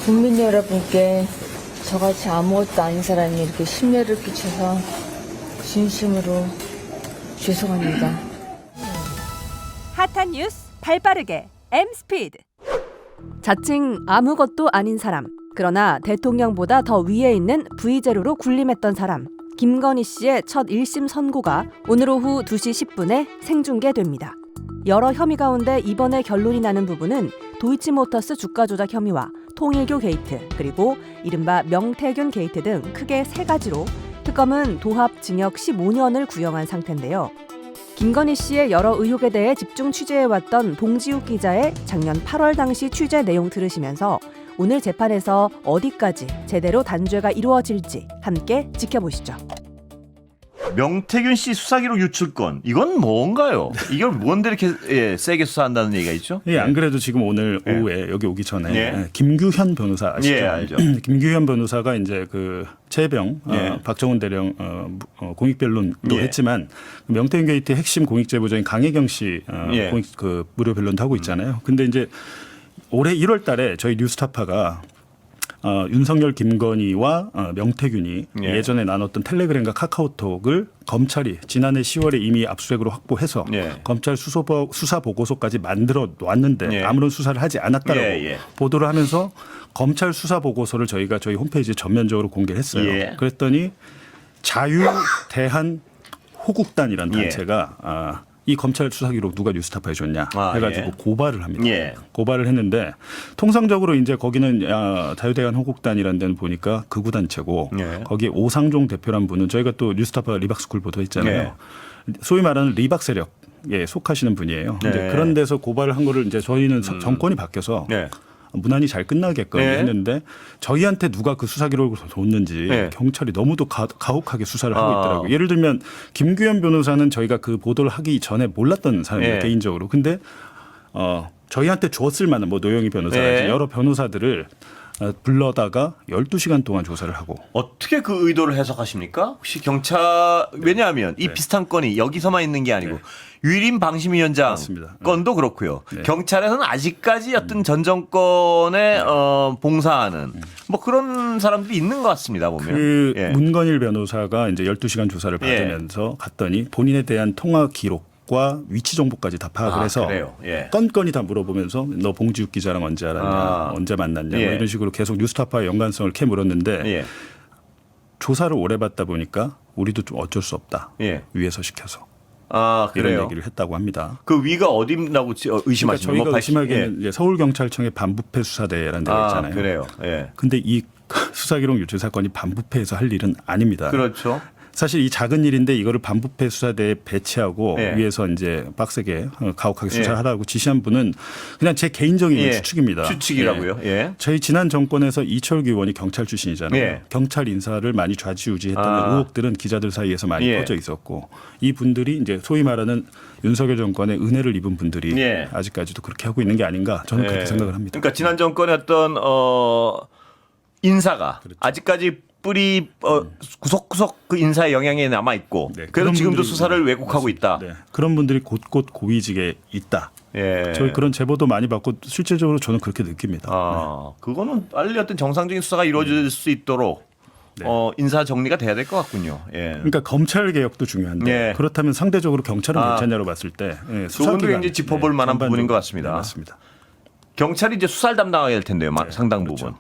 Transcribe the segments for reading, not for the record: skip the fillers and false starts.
국민 여러분께 저같이 아무것도 아닌 사람이 이렇게 심려를 끼쳐서 진심으로 죄송합니다. 핫한 뉴스 발빠르게 M스피드. 자칭 아무것도 아닌 사람, 그러나 대통령보다 더 위에 있는 V제로로 군림했던 사람 김건희 씨의 첫 1심 선고가 오늘 오후 2시 10분에 생중계됩니다. 여러 혐의 가운데 이번에 결론이 나는 부분은 도이치모터스 주가 조작 혐의와 통일교 게이트, 그리고 이른바 명태균 게이트 등 크게 3가지로 특검은 도합 징역 15년을 구형한 상태인데요. 김건희 씨의 여러 의혹에 대해 집중 취재해왔던 봉지욱 기자의 작년 8월 당시 취재 내용 들으시면서 오늘 재판에서 어디까지 제대로 단죄가 이루어질지 함께 지켜보시죠. 명태균 씨 수사기록 유출건 이건 뭔가요? 이걸 뭔데 이렇게 세게 수사한다는 얘기가 있죠? 예, 안 그래도 지금 오늘 오후에 여기 오기 전에 예. 김규현 변호사 아시죠? 예, 알죠. 김규현 변호사가 이제 그 최병 박정훈 대령 공익변론도 했지만 명태균 게이트 핵심 공익제보자인 강혜경 씨 공익 그 무료 변론도 하고 있잖아요. 근데 이제 올해 1월달에 저희 뉴스타파가 윤석열, 김건희와 명태균이 예전에 나눴던 텔레그램과 카카오톡을 검찰이 지난해 10월에 이미 압수수색으로 확보해서 검찰 수사 보고서까지 만들어 놨는데 아무런 수사를 하지 않았다라고 보도를 하면서 검찰 수사 보고서를 저희가 저희 홈페이지에 전면적으로 공개를 했어요. 그랬더니 자유대한 호국단이라는 단체가 이 검찰 수사 기록 누가 뉴스타파에 줬냐 해가지고 고발을 합니다. 고발을 했는데 통상적으로 이제 거기는 자유대한 호국단이라는 데는 보니까 극우 단체고 거기에 오상종 대표란 분은 저희가 또 뉴스타파 리박스쿨 보도했잖아요. 소위 말하는 리박 세력에 속하시는 분이에요. 근데 그런 데서 고발을 한 거를 이제 저희는 정권이 바뀌어서 무난히 잘 끝나게끔 했는데 저희한테 누가 그 수사 기록을 줬는지 경찰이 너무도 가혹하게 수사를 하고 있더라고요. 예를 들면 김규현 변호사는 저희가 그 보도를 하기 전에 몰랐던 사람이에요. 개인적으로. 근데 저희한테 줬을 만한 뭐 노영희 변호사라든지 여러 변호사들을 불러다가 12시간 동안 조사를 하고. 어떻게 그 의도를 해석하십니까? 혹시 경찰 왜냐하면 이 비슷한 건이 여기서만 있는 게 아니고 유일인 방심위원장 맞습니다. 건도 그렇고요. 경찰에서는 아직까지 어떤 전 정권에 봉사하는 뭐 그런 사람들이 있는 것 같습니다. 보면 그 문건일 변호사가 이제 12시간 조사를 받으면서 갔더니 본인에 대한 통화 기록 과 위치 정보까지 다 파악을 해서 건건이 다 물어보면서 너 봉지욱 기자랑 언제 알았냐, 언제 만났냐 뭐 이런 식으로 계속 뉴스타파의 연관성을 캐 물었는데 조사를 오래 받다 보니까 우리도 좀 어쩔 수 없다. 위에서 시켜서 이런 얘기를 했다고 합니다. 그 위가 어디라고 의심하십니까? 그러니까 저희가 의심하기에는 이제 서울경찰청의 반부패 수사대라는 데가 있잖아요. 그래요. 근데 이 수사기록 유출 사건이 반부패에서 할 일은 아닙니다. 그렇죠. 사실 이 작은 일인데 이거를 반부패 수사대에 배치하고 위에서 이제 빡세게 가혹하게 수사를 하라고 지시한 분은 그냥 제 개인적인 추측입니다. 추측이라고요? 저희 지난 정권에서 이철규 의원이 경찰 출신이잖아요. 경찰 인사를 많이 좌지우지했다는 의혹들은 기자들 사이에서 많이 퍼져 있었고 이 분들이 이제 소위 말하는 윤석열 정권의 은혜를 입은 분들이 아직까지도 그렇게 하고 있는 게 아닌가 저는 그렇게 생각을 합니다. 그러니까 지난 정권의 어떤 인사가 아직까지 뿌리 구석구석 그 인사의 영향이 남아 있고 그래서 지금도 수사를 왜곡하고 있다. 그런 분들이 곳곳 고위직에 있다. 저희 그런 제보도 많이 받고 실질적으로 저는 그렇게 느낍니다. 그거는 빨리 어떤 정상적인 수사가 이루어질 수 있도록 인사 정리가 돼야 될 것 같군요. 그러니까 검찰 개혁도 중요한데 그렇다면 상대적으로 경찰은 괜찮냐로 봤을 때 수사기관 이제 짚어볼 만한 부분인 것 같습니다. 맞습니다. 경찰이 이제 수사를 담당해야 될 텐데요. 상당 부분.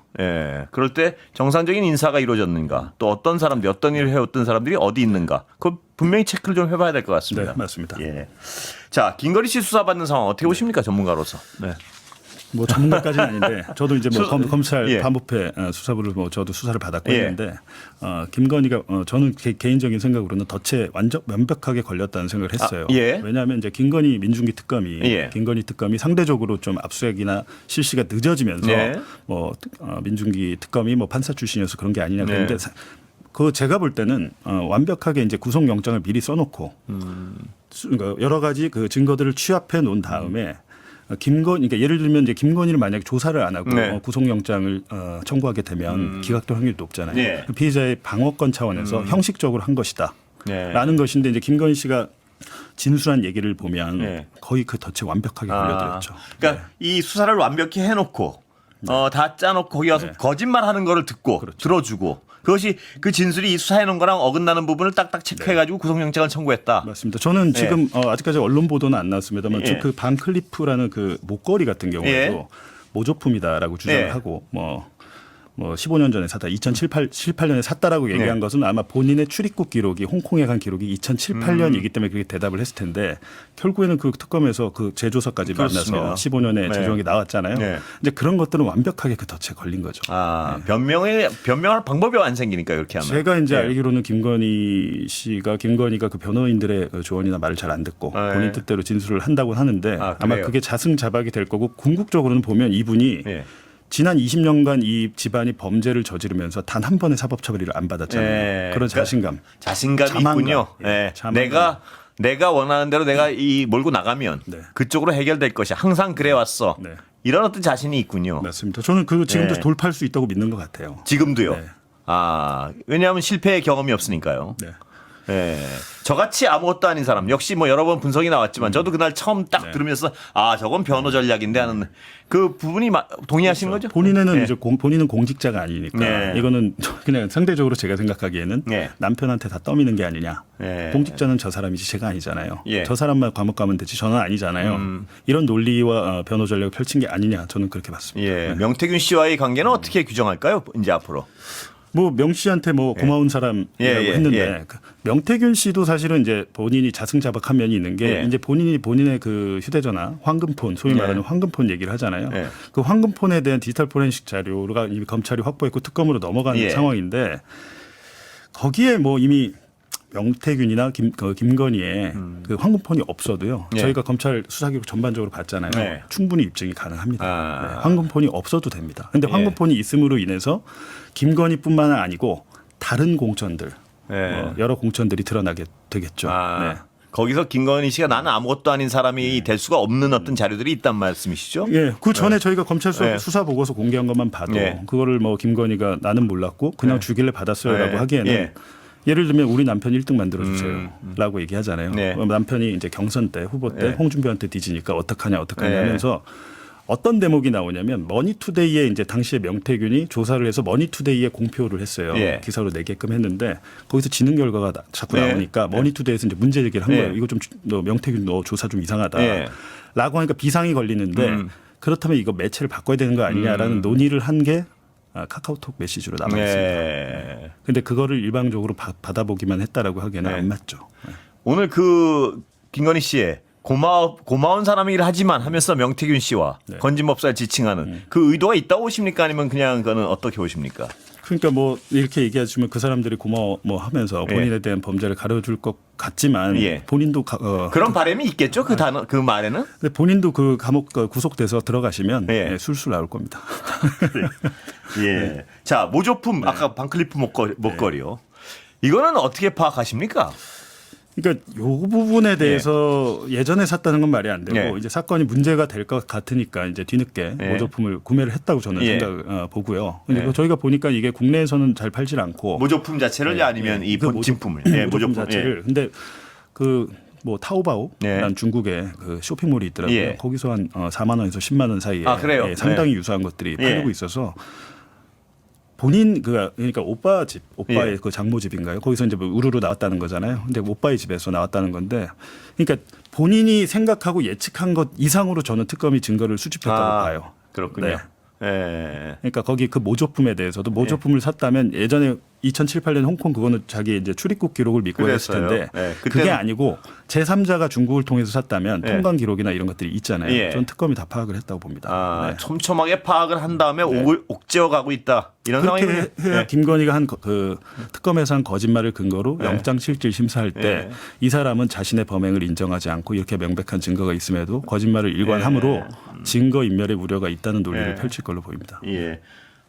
그럴 때 정상적인 인사가 이루어졌는가 또 어떤 사람들이 어떤 일을 해왔던 사람들이 어디 있는가 그걸 분명히 체크를 좀 해봐야 될 것 같습니다. 네, 맞습니다. 자, 김건희 씨 수사받는 상황 어떻게 보십니까? 전문가로서. 뭐 전문가까지는 아닌데 저도 이제 뭐 검찰 반부패 수사부를 뭐 저도 수사를 받았고 했는데 김건희가 저는 개인적인 생각으로는 덫에 완벽하게 걸렸다는 생각을 했어요. 왜냐하면 이제 김건희 민중기 특검이 김건희 특검이 상대적으로 좀 압수수색이나 실시가 늦어지면서 뭐 민중기 특검이 뭐 판사 출신이어서 그런 게 아니냐 그런데 그 제가 볼 때는 완벽하게 이제 구속영장을 미리 써놓고 그러니까 여러 가지 그 증거들을 취합해 놓은 다음에 그러니까 예를 들면 이제 김건희를 만약에 조사를 안 하고 구속영장을 청구하게 되면 기각될 확률이 높잖아요. 피해자의 방어권 차원에서 형식적으로 한 것이다. 라는 것인데 이제 김건희 씨가 진술한 얘기를 보면 거의 그 덫에 완벽하게 걸려들었죠. 그러니까 이 수사를 완벽히 해놓고 다 짜놓고 거기 와서 거짓말하는 거를 듣고 들어주고 그것이 그 진술이 이 수사해 놓은 거랑 어긋나는 부분을 딱딱 체크해가지고 구속영장을 청구했다. 맞습니다. 저는 지금 아직까지 언론 보도는 안 나왔습니다만 그 반클리프라는 그 목걸이 같은 경우에도 모조품이다라고 주장을 하고 뭐 15년 전에 샀다, 2018년에 샀다라고 얘기한 것은 아마 본인의 출입국 기록이 홍콩에 간 기록이 2007-8년이기 때문에 그렇게 대답을 했을 텐데 결국에는 그 특검에서 그 재조사까지 만나서 15년에 재조항이 나왔잖아요. 이제 그런 것들은 완벽하게 그 덫에 걸린 거죠. 변명할 방법이 안 생기니까 이렇게 하면. 제가 이제 알기로는 김건희가 그 변호인들의 그 조언이나 말을 잘 안 듣고 본인 뜻대로 진술을 한다고 하는데 아마 그게 자승자박이 될 거고 궁극적으로는 보면 이분이 지난 20년간 이 집안이 범죄를 저지르면서 단 한 번의 사법처벌을 안 받았잖아요. 그런 자신감이 있군요. 내가 원하는 대로 내가 이 몰고 나가면 그쪽으로 해결될 것이 항상 그래 왔어. 이런 어떤 자신이 있군요. 맞습니다. 저는 그 지금도 돌파할 수 있다고 믿는 것 같아요. 지금도요. 왜냐하면 실패의 경험이 없으니까요. 저같이 아무것도 아닌 사람 역시 뭐 여러 번 분석이 나왔지만 저도 그날 처음 딱 들으면서 저건 변호 전략인데 하는 그 부분이 동의하시는 거죠? 본인은 이제 본인은 공직자가 아니니까 이거는 그냥 상대적으로 제가 생각하기에는 남편한테 다 떠미는 게 아니냐. 공직자는 저 사람이지 제가 아니잖아요. 저 사람만 감옥 가면 되지 저는 아니잖아요. 이런 논리와 변호 전략을 펼친 게 아니냐 저는 그렇게 봤습니다. 명태균 씨와의 관계는 어떻게 규정할까요? 이제 앞으로. 뭐 명 씨한테 뭐 고마운 사람이라고 했는데 명태균 씨도 사실은 이제 본인이 자승자박한 면이 있는 게 이제 본인의 그 휴대전화 황금폰 소위 말하는 황금폰 얘기를 하잖아요. 그 황금폰에 대한 디지털 포렌식 자료가 이미 검찰이 확보했고 특검으로 넘어가는 상황인데 거기에 뭐 이미 명태균이나 김건희의 그 황금폰이 없어도요. 저희가 검찰 수사기록 전반적으로 봤잖아요. 충분히 입증이 가능합니다. 황금폰이 없어도 됩니다. 그런데 황금폰이 있음으로 인해서 김건희뿐만 아니고 다른 공천들, 여러 공천들이 드러나게 되겠죠. 거기서 김건희 씨가 나는 아무것도 아닌 사람이 될 수가 없는 어떤 자료들이 있단 말씀이시죠? 그 전에 저희가 검찰 수사 보고서 공개한 것만 봐도 그거를 뭐 김건희가 나는 몰랐고 그냥 주길래 받았어요라고 하기에는 예를 들면 우리 남편 1등 만들어주세요라고 얘기하잖아요. 남편이 이제 경선 때 후보 때 홍준표한테 뒤지니까 어떡하냐 하면서 어떤 대목이 나오냐면 머니투데이에 이제 당시에 명태균이 조사를 해서 머니투데이에 공표를 했어요. 기사로 내게끔 했는데 거기서 지능 결과가 자꾸 나오니까 머니투데이에서 이제 문제 제기를 한 거예요. 이거 좀 너 명태균 너 조사 좀 이상하다라고 하니까 비상이 걸리는데 그렇다면 이거 매체를 바꿔야 되는 거 아니냐라는 논의를 한 게 카카오톡 메시지로 남아 있습니다. 그런데 그거를 일방적으로 받아보기만 했다라고 하기에는 안 맞죠. 오늘 그 김건희 씨의 고마운 사람이긴 하지만 하면서 명태균 씨와 건진법사를 지칭하는 그 의도가 있다고 보십니까? 아니면 그냥 그거는 어떻게 보십니까? 그러니까 뭐 이렇게 얘기하시면 그 사람들이 고마워 뭐 하면서 본인에 대한 범죄를 가려줄 것 같지만 본인도 그런 바람이 있겠죠? 그 단어 그 말에는. 근데 본인도 그 감옥 구속돼서 들어가시면 술술 나올 겁니다. 자 모조품 아까 반클리프 목걸이요. 이거는 어떻게 파악하십니까? 그러니까 요 부분에 대해서 예전에 샀다는 건 말이 안 되고 이제 사건이 문제가 될 것 같으니까 이제 뒤늦게 모조품을 구매를 했다고 저는 생각 보고요. 근데 저희가 보니까 이게 국내에서는 잘 팔질 않고 모조품 자체를 아니면 이 본진품을 모조품 자체를. 근데 그 뭐 타오바오라는 중국의 그 쇼핑몰이 있더라고요. 거기서 한 4만 원에서 10만 원 사이에 상당히 유사한 것들이 팔리고 있어서. 본인 그러니까 오빠의 그 장모 집인가요? 거기서 이제 뭐 우르르 나왔다는 거잖아요. 근데 오빠의 집에서 나왔다는 건데, 그러니까 본인이 생각하고 예측한 것 이상으로 저는 특검이 증거를 수집했다고 봐요. 그렇군요. 그러니까 거기 그 모조품에 대해서도 모조품을 샀다면 예전에 2007-8년 홍콩 그거는 자기 이제 출입국 기록을 믿고 했을 텐데 그게 아니고 제3자가 중국을 통해서 샀다면 통관 기록이나 이런 것들이 있잖아요. 저는 특검이 다 파악을 했다고 봅니다. 촘촘하게 파악을 한 다음에 옥죄어 가고 있다. 이런 그렇게 상황이네요. 해야 김건희가 한 그 특검에서 한 거짓말을 근거로 영장실질 심사할 때 이 사람은 자신의 범행을 인정하지 않고 이렇게 명백한 증거가 있음에도 거짓말을 일관함으로 증거 인멸의 우려가 있다는 논리를 펼칠 걸로 보입니다.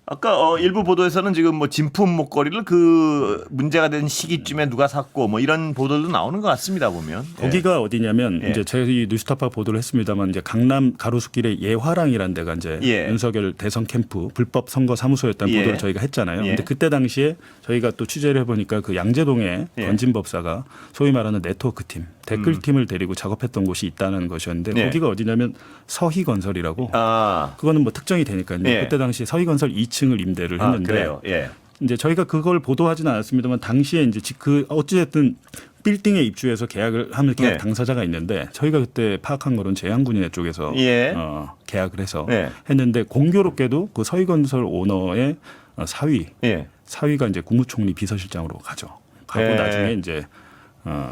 아까 일부 보도에서는 지금 뭐 진품 목걸이를 그 문제가 된 시기쯤에 누가 샀고 뭐 이런 보도도 나오는 것 같습니다 보면. 거기가 어디냐면 예. 이제 저희 뉴스타파 보도를 했습니다만 이제 강남 가로수길의 예화랑이라는 데가 이제 예. 윤석열 대선 캠프 불법 선거 사무소였다는 예. 보도를 저희가 했잖아요. 예. 근데 그때 당시에 저희가 또 취재를 해보니까 그 양재동에 예. 건진법사가 소위 말하는 네트워크 팀, 댓글 팀을 데리고 작업했던 곳이 있다는 것이었는데 예. 거기가 어디냐면 서희건설이라고. 아, 그거는 뭐 특정이 되니까요. 예. 그때 당시 서희건설 2층을 임대를 아 했는데 그래요. 예. 이제 저희가 그걸 보도하지는 않았습니다만 당시에 이제 그 어찌됐든 빌딩에 입주해서 계약을 하면 계약 네. 당사자가 있는데 저희가 그때 파악한 거는 제양군인회 쪽에서 예. 계약을 해서 네. 했는데 공교롭게도 그 서희건설 오너의 예. 사위가 이제 국무총리 비서실장으로 가죠. 가고 예. 나중에 이제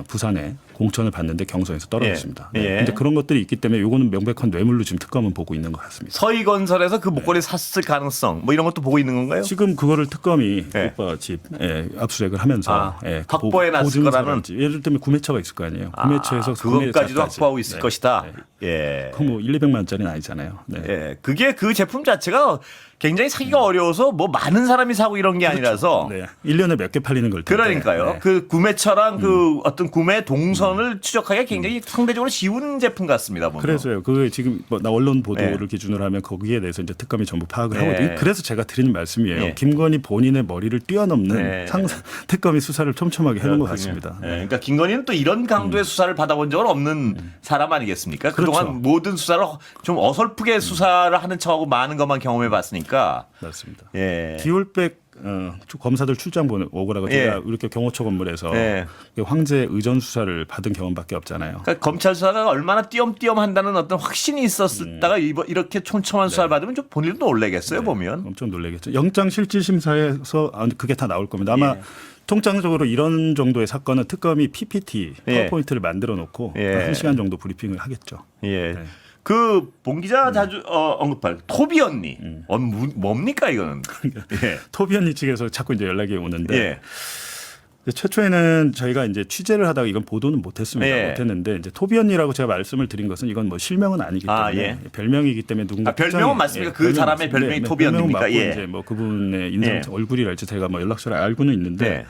부산에 공천을 받는데 경선에서 떨어졌습니다. 예. 네. 예. 근데 그런 것들이 있기 때문에 요거는 명백한 뇌물로 지금 특검은 보고 있는 것 같습니다. 서희건설에서 그 목걸이 샀을 가능성 뭐 이런 것도 보고 있는 건가요? 지금 그거를 특검이 예. 오빠 집 압수수색을 하면서 확보해 놨을 거라는. 예를 들면 구매처가 있을 거 아니에요. 구매처에서 그것까지도 확보하고 있을 네. 것이다. 네. 예. 그거 뭐 1, 200만 원짜리는 아니잖아요. 네. 예. 그게 그 제품 자체가 굉장히 사기가 어려워서 뭐 많은 사람이 사고 이런 게 아니라서 네. 1년에 몇 개 팔리는 걸 텐데. 그러니까요. 네. 그 구매처랑 그 어떤 구매 동선을 추적하기가 굉장히 상대적으로 쉬운 제품 같습니다. 보면. 그래서요. 그 지금 나 언론 보도를 네. 기준으로 하면 거기에 대해서 이제 특검이 전부 파악을 네. 하거든요. 그래서 제가 드리는 말씀이에요. 네. 김건희 본인의 머리를 뛰어넘는 네. 특검이 수사를 촘촘하게 해놓은 것 그렇군요. 같습니다. 예, 그러니까 김건희는 또 이런 강도의 수사를 받아본 적은 없는 사람 아니겠습니까? 그동안 그렇죠. 모든 수사를 좀 어설프게 수사를 하는 척하고 많은 것만 경험해 봤으니까. 맞습니다. 예. 기울백 검사들 출장 오고라고 예. 제가 이렇게 경호처 건물에서 예. 황제 의전 수사를 받은 경험밖에 없잖아요. 그러니까 검찰 수사가 얼마나 띄엄띄엄 한다는 어떤 확신이 있었다가 이렇게 촘촘한 수사를 받으면 좀 본인도 놀래겠어요, 보면. 엄청 놀라겠죠. 영장 실질 심사에서 그게 다 나올 겁니다. 아마 예. 통장적으로 이런 정도의 사건은 특검이 PPT 예. 파워포인트를 만들어 놓고 예. 1시간 정도 브리핑을 하겠죠. 예. 네. 그 봉 기자 자주 언급할 토비 언니. 뭡니까 이거는? 예. 토비 언니 측에서 자꾸 이제 연락이 오는데 예. 최초에는 저희가 이제 취재를 하다가 이건 보도는 못했습니다. 예. 못했는데 이제 토비 언니라고 제가 말씀을 드린 것은 이건 뭐 실명은 아니기 때문에 예. 별명이기 때문에 누군가 별명은 맞습니까? 그 사람의 맞습니다. 별명이 토비 별명은 언니입니까? 맞고 예. 이제 뭐 그분의 인상 예. 얼굴이랄지 제가 뭐 연락처를 알고는 있는데 네.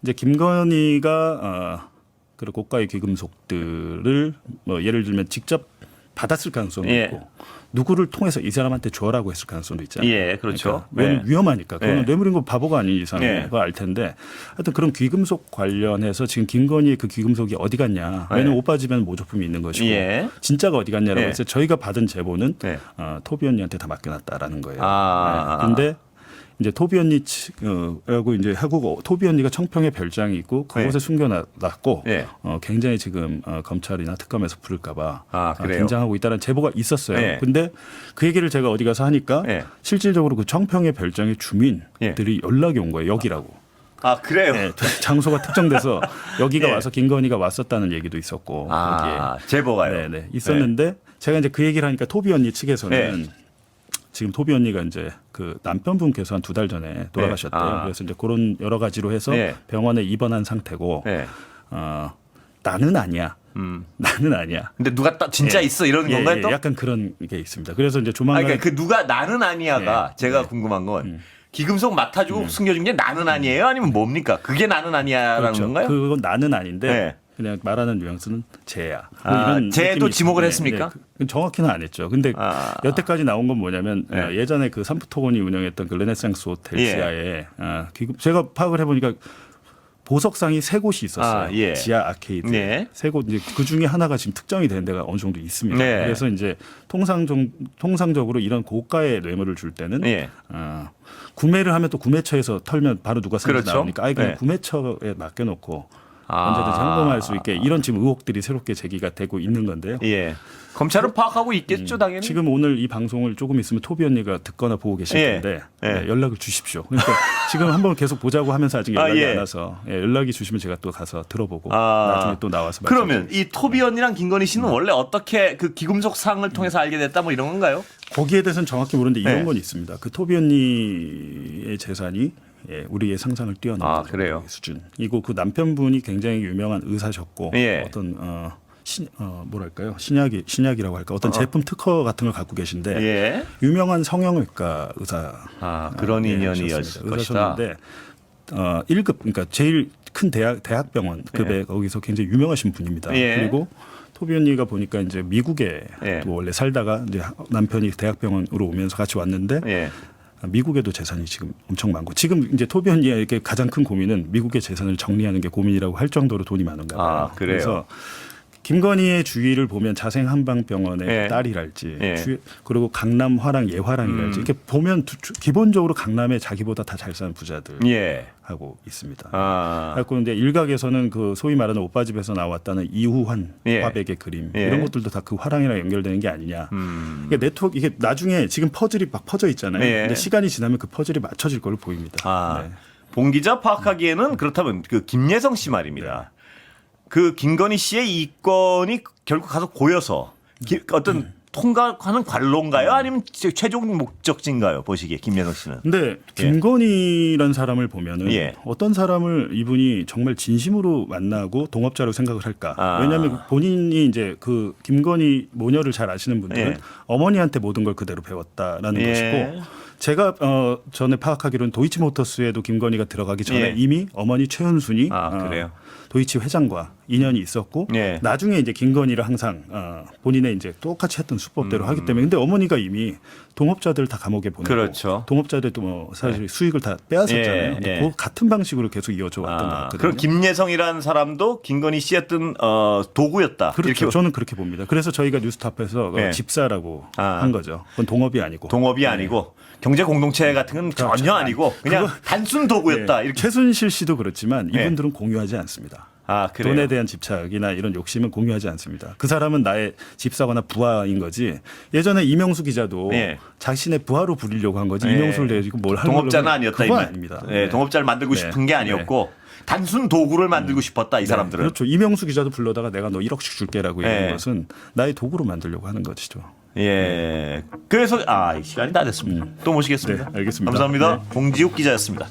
이제 김건희가 그런 고가의 귀금속들을 뭐 예를 들면 직접 받았을 가능성도 예. 있고 누구를 통해서 이 사람한테 줘라고 했을 가능성도 있잖아요. 예, 그렇죠. 왜냐면 네. 위험하니까. 그거는 네. 뇌물인 거 바보가 아닌 이상은 네. 그거 알 텐데 하여튼 그런 귀금속 관련해서 지금 김건희의 그 귀금속이 어디 갔냐. 왜냐면 네. 오빠 집에는 모조품이 있는 것이고 예. 진짜가 어디 갔냐라고 네. 해서 저희가 받은 제보는 네. 토비 언니한테 다 맡겨놨다라는 거예요. 아. 네. 근데 이제 토비 언니 측하고 이제 하고 토비 언니가 청평에 별장이 있고 그곳에 네. 숨겨놨고 네. 굉장히 지금 검찰이나 특검에서 부를까봐 그래요? 긴장하고 있다는 제보가 있었어요. 네. 근데 그 얘기를 제가 어디 가서 하니까 네. 실질적으로 그 청평의 별장의 주민들이 연락이 온 거예요. 여기라고. 아 그래요? 네, 장소가 특정돼서 여기가 네. 와서 김건희가 왔었다는 얘기도 있었고 거기에. 제보가요. 네, 있었는데 제가 이제 그 얘기를 하니까 토비 언니 측에서는 네. 지금 토비 언니가 이제 그 남편분께서 한 2달 전에 돌아가셨대요. 네. 그래서 이제 그런 여러 가지로 해서 네. 병원에 입원한 상태고 네. 나는 아니야. 나는 아니야. 근데 누가 진짜 예. 있어 이러는 건가요? 또? 약간 그런 게 있습니다. 그래서 이제 조만간 그러니까 그 누가 나는 아니야가 예. 제가 궁금한 건 기금속 맡아주고 숨겨준 게 나는 아니에요? 아니면 뭡니까? 그게 나는 아니야라는 그렇죠. 건가요? 그건 나는 아닌데 네. 그냥 말하는 뉘앙스는 쟤야. 뭐 쟤도 느낌이 지목을 있습니다. 했습니까? 정확히는 안 했죠. 근데 여태까지 나온 건 뭐냐면 네. 예전에 그 삼프토건이 운영했던 그 르네상스 호텔 예. 지하에 제가 파악을 해보니까 보석상이 3곳이 있었어요. 예. 지하 아케이드. 네. 3곳 이제 그 중에 하나가 지금 특정이 된 데가 어느 정도 있습니다. 네. 그래서 이제 통상적으로 이런 고가의 뇌물을 줄 때는 예. 구매를 하면 또 구매처에서 털면 바로 누가 썼는지 그렇죠. 나오니까 아예 그냥 네. 구매처에 맡겨놓고 언제든지 항공할 수 있게 이런 지금 의혹들이 새롭게 제기가 되고 있는 건데요. 예. 검찰은 파악하고 있겠죠, 당연히. 지금 오늘 이 방송을 조금 있으면 토비 언니가 듣거나 보고 계실 예. 텐데 예. 네, 연락을 주십시오. 그러니까 지금 한번 계속 보자고 하면서 아직 연락이 예. 안 와서 연락이 주시면 제가 또 가서 들어보고 나중에 또 나와서 그러면 말씀드리겠습니다. 이 토비 언니랑 김건희 씨는 원래 어떻게 그 기금속 상을 통해서 알게 됐다 뭐 이런 건가요? 거기에 대해서는 정확히 모르는데 이런 네. 건 있습니다. 그 토비 언니의 재산이 우리의 상상을 뛰어넘는 그래요? 수준이고 그 남편분이 굉장히 유명한 의사셨고 예. 어떤 뭐랄까요 신약이라고 할까 어떤 제품 특허 같은 걸 갖고 계신데 예. 유명한 성형외과 의사 그런 인연이 의사셨는데 것이다. 1급 그러니까 제일 큰 대학병원 급에 거기서 굉장히 유명하신 분입니다. 예. 그리고 토비 언니가 보니까 이제 미국에 예. 또 원래 살다가 이제 남편이 대학병원으로 오면서 같이 왔는데 예. 미국에도 재산이 지금 엄청 많고 지금 이제 토비 언니의 이렇게 가장 큰 고민은 미국의 재산을 정리하는 게 고민이라고 할 정도로 돈이 많은가 봐요. 그래요? 그래서 김건희의 주위를 보면 자생한방병원의 예. 딸이랄지 예. 그리고 강남 화랑 예화랑이랄지 이렇게 보면 기본적으로 강남에 자기보다 다 잘 사는 부자들 예. 하고 있습니다. 아. 그런데 일각에서는 그 소위 말하는 오빠 집에서 나왔다는 이후환 예. 화백의 그림 예. 이런 것들도 다 그 화랑이랑 연결되는 게 아니냐. 음. 이게 네트워크 이게 나중에 지금 퍼즐이 막 퍼져 있잖아요. 예. 근데 시간이 지나면 그 퍼즐이 맞춰질 걸로 보입니다. 네. 봉 기자 파악하기에는 그렇다면 그 김예성 씨 말입니다. 그 김건희 씨의 이 건이 결국 가서 고여서 어떤 통과하는 관로인가요? 아니면 최종 목적지인가요? 보시기에 김예성 씨는. 근데 김건희란 사람을 보면은 예. 어떤 사람을 이분이 정말 진심으로 만나고 동업자로 생각을 할까? 왜냐하면 본인이 이제 그 김건희 모녀를 잘 아시는 분들은 예. 어머니한테 모든 걸 그대로 배웠다라는 예. 것이고 제가 전에 파악하기로는 도이치모터스에도 김건희가 들어가기 전에 예. 이미 어머니 최은순이 그래요? 도이치 회장과 인연이 있었고 예. 나중에 이제 김건희를 항상 본인의 이제 똑같이 했던 수법대로 하기 때문에 근데 어머니가 이미 동업자들 다 감옥에 보내고 그렇죠. 동업자들도 뭐 사실 수익을 다 빼앗았잖아요. 예. 예. 그 같은 방식으로 계속 이어져 왔던 것 같거든요. 그럼 김예성이라는 사람도 김건희 씨의 어떤 도구였다. 그렇죠. 이렇게 저는 그렇게 봅니다. 그래서 저희가 뉴스타파에서 예. 집사라고 한 거죠. 그건 동업이 아니고. 동업이 아니고 경제 공동체 같은 건 전혀 아니고 그냥 단순 도구였다. 예. 이렇게. 최순실 씨도 그렇지만 이분들은 공유하지 않습니다. 그래요? 돈에 대한 집착이나 이런 욕심은 공유하지 않습니다. 그 사람은 나의 집사거나 부하인 거지. 예전에 이명수 기자도 예. 자신의 부하로 부리려고 한 거지. 예. 이명수를 내지고 뭘 하는 동업자는 아니었다. 그건 이 말. 아닙니다. 네, 동업자를 만들고 네. 싶은 게 아니었고 단순 도구를 만들고 싶었다. 이 사람들은. 그렇죠. 이명수 기자도 불러다가 내가 너 1억씩 줄게라고 예. 얘기한 것은 나의 도구로 만들려고 하는 것이죠. 예. 그래서 이 시간이 다 됐습니다. 또 모시겠습니다. 네, 알겠습니다. 감사합니다. 네. 봉지욱 기자였습니다.